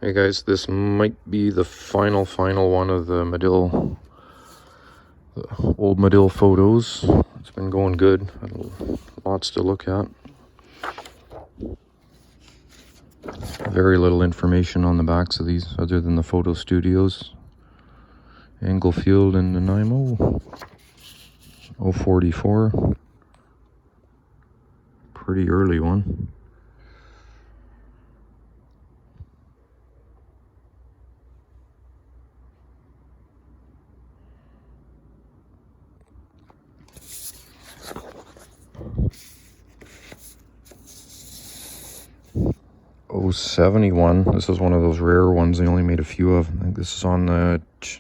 Hey guys, this might be the final one of the old Madill photos. It's been going good. Lots to look at. Very little information on the backs of these other than the photo studios. Englefield and Nanaimo. 044. Pretty early one. Oh, 71. This is one of those rare ones they only made a few of. I think this is on the... Is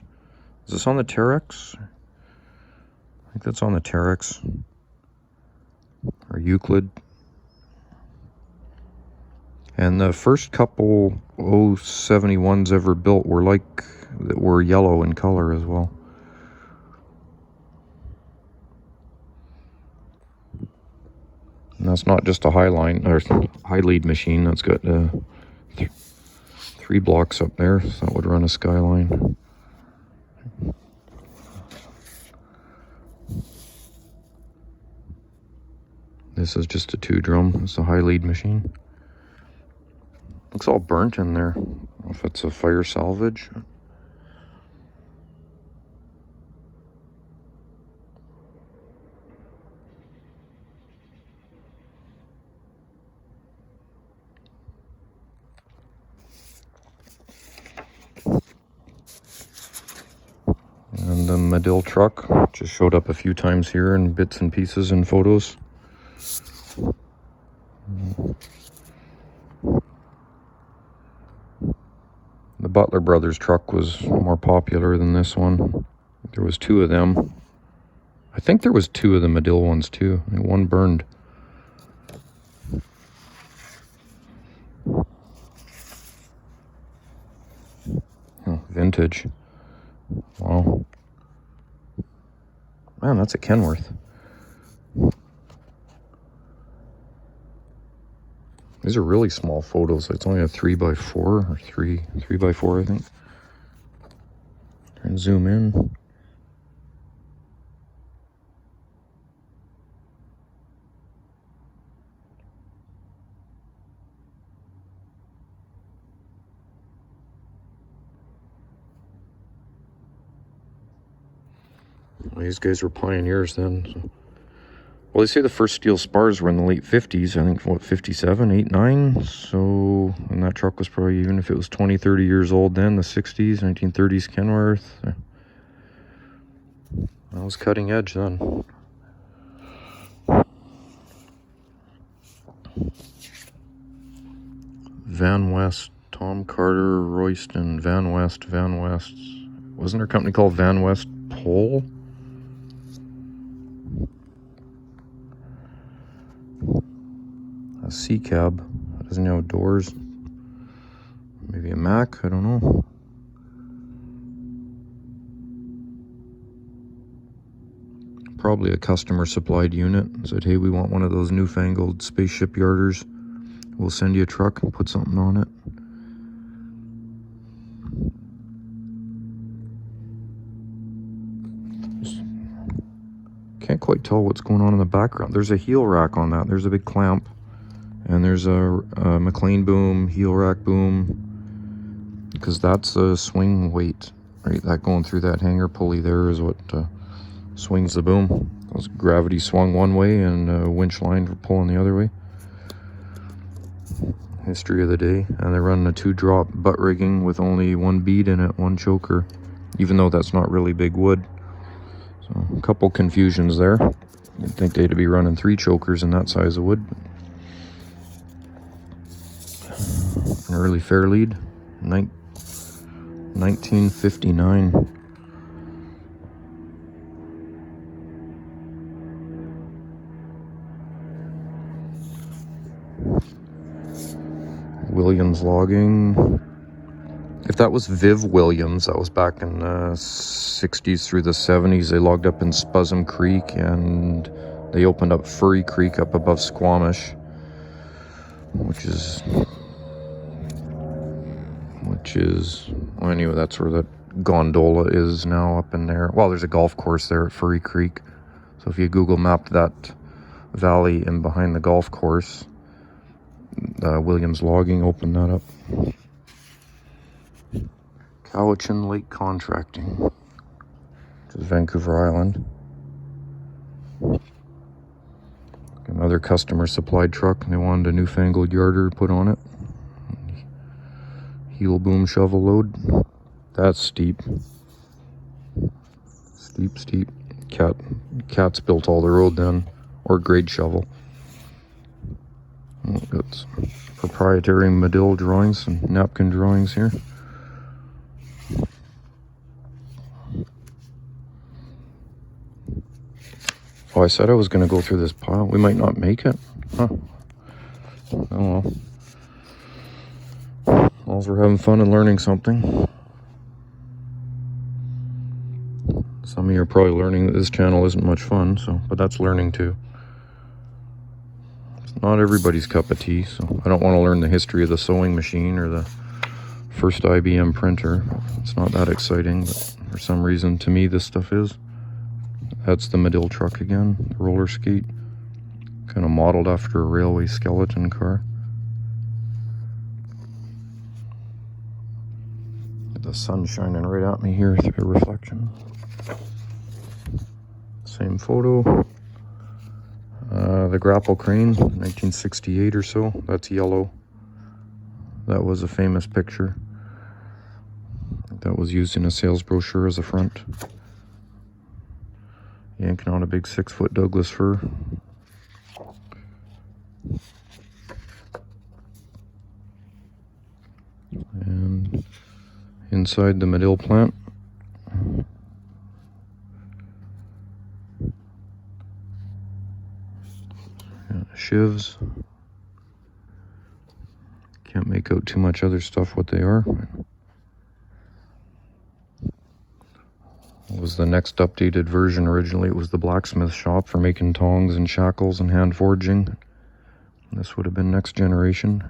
this on the Terrex? I think that's on the Terrex. Or Euclid. And the first couple 071s ever built were yellow in color as well. And that's not just a high lead machine. That's got 3 blocks up there, so that would run a Skyline. This is just a 2-drum. It's a high lead machine. Looks all burnt in there. I don't know if it's a fire salvage. And the Madill truck just showed up a few times here in bits and pieces and photos. The Butler Brothers truck was more popular than this one. There was 2 of them. I think there was 2 of the Madill ones too. I think one burned. Oh, vintage. Wow. Man, that's a Kenworth. These are really small photos. It's only a 3x4 or 3x4, I think. And zoom in. Well, these guys were pioneers then. So. Well, they say the first steel spars were in the late 50s. I think, what, 57, 8, 9? So, and that truck was probably, even if it was 20, 30 years old then, the 60s, 1930s Kenworth. That was cutting edge then. Van West, Tom Carter, Royston, Van West. Wasn't there a company called Van West Pole? A C cab. That doesn't have doors. Maybe a Mac, I don't know. Probably a customer supplied unit. Said, hey, we want one of those newfangled spaceship yarders. We'll send you a truck and put something on it. Can't quite tell what's going on in the background. There's a heel rack on that. There's a big clamp. And there's a McLean boom, heel rack boom. Because that's a swing weight. Right, that going through that hanger pulley there is what swings the boom. Those gravity swung one way and winch line for pulling the other way. History of the day. And they're running a 2-drop butt rigging with only 1 bead in it, 1 choker. Even though that's not really big wood. So a couple confusions there. You'd think they'd be running 3 chokers in that size of wood. An early fair lead. 1959. Williams logging. If that was Viv Williams, that was back in the 60s through the 70s. They logged up in Spuzum Creek and they opened up Furry Creek up above Squamish, which is which is, well, anyway, that's where that gondola is now, up in there. Well, there's a golf course there at Furry Creek. So if you Google map that valley in behind the golf course, Williams Logging opened that up. Cowichan Lake Contracting, which is Vancouver Island. Another customer supplied truck, and they wanted a newfangled yarder put on it. Heel boom shovel load. That's steep. Steep. Cats built all the road then, or grade shovel. Got some proprietary Madill drawings and napkin drawings here. Oh, I said I was going to go through this pile. We might not make it. Huh. Oh well. As long as we're having fun and learning something. Some of you are probably learning that this channel isn't much fun, but that's learning too. It's not everybody's cup of tea, so I don't want to learn the history of the sewing machine or the first IBM printer. It's not that exciting, but for some reason to me this stuff is. That's the Madill truck again, the roller skate. Kind of modeled after a railway skeleton car. The sun shining right at me here through the reflection. Same photo. The grapple crane, 1968 or so. That's yellow. That was a famous picture. That was used in a sales brochure as a front. Yanking on a big 6-foot Douglas fir. And inside the Madill plant, shivs. Can't make out too much other stuff what they are. It was the next updated version. Originally it was the Blacksmith Shop for making tongs and shackles and hand forging. This would have been next generation.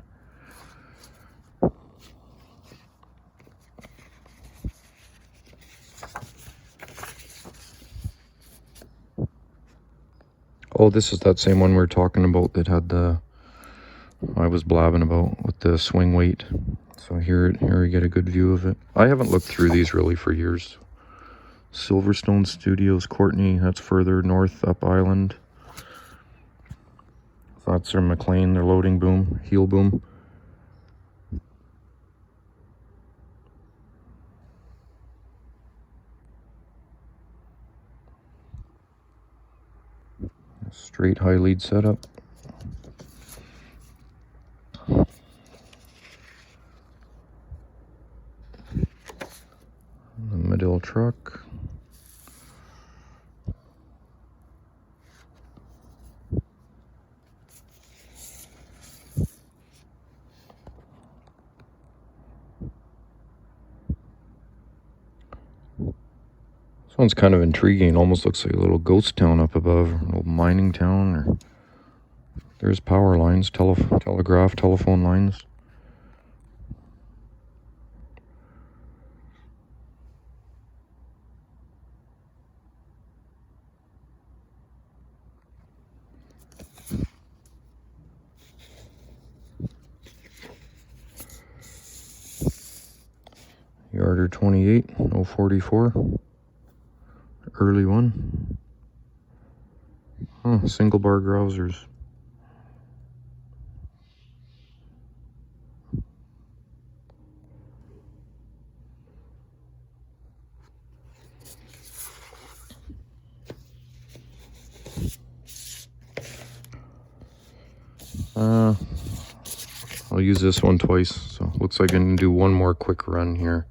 Oh, this is that same one we were talking about that had the, I was blabbing about with the swing weight. So here you get a good view of it. I haven't looked through these really for years. Silverstone Studios, Courtney, that's further north up island. That's their McLean, their loading boom, heel boom. Straight high lead setup. The Madill truck. This one's kind of intriguing. Almost looks like a little ghost town up above, an old mining town. Or there's power lines, telegraph, telephone lines. Yarder 28, 044. Early one. Oh, single bar grousers. I'll use this one twice, so looks like I can do one more quick run here.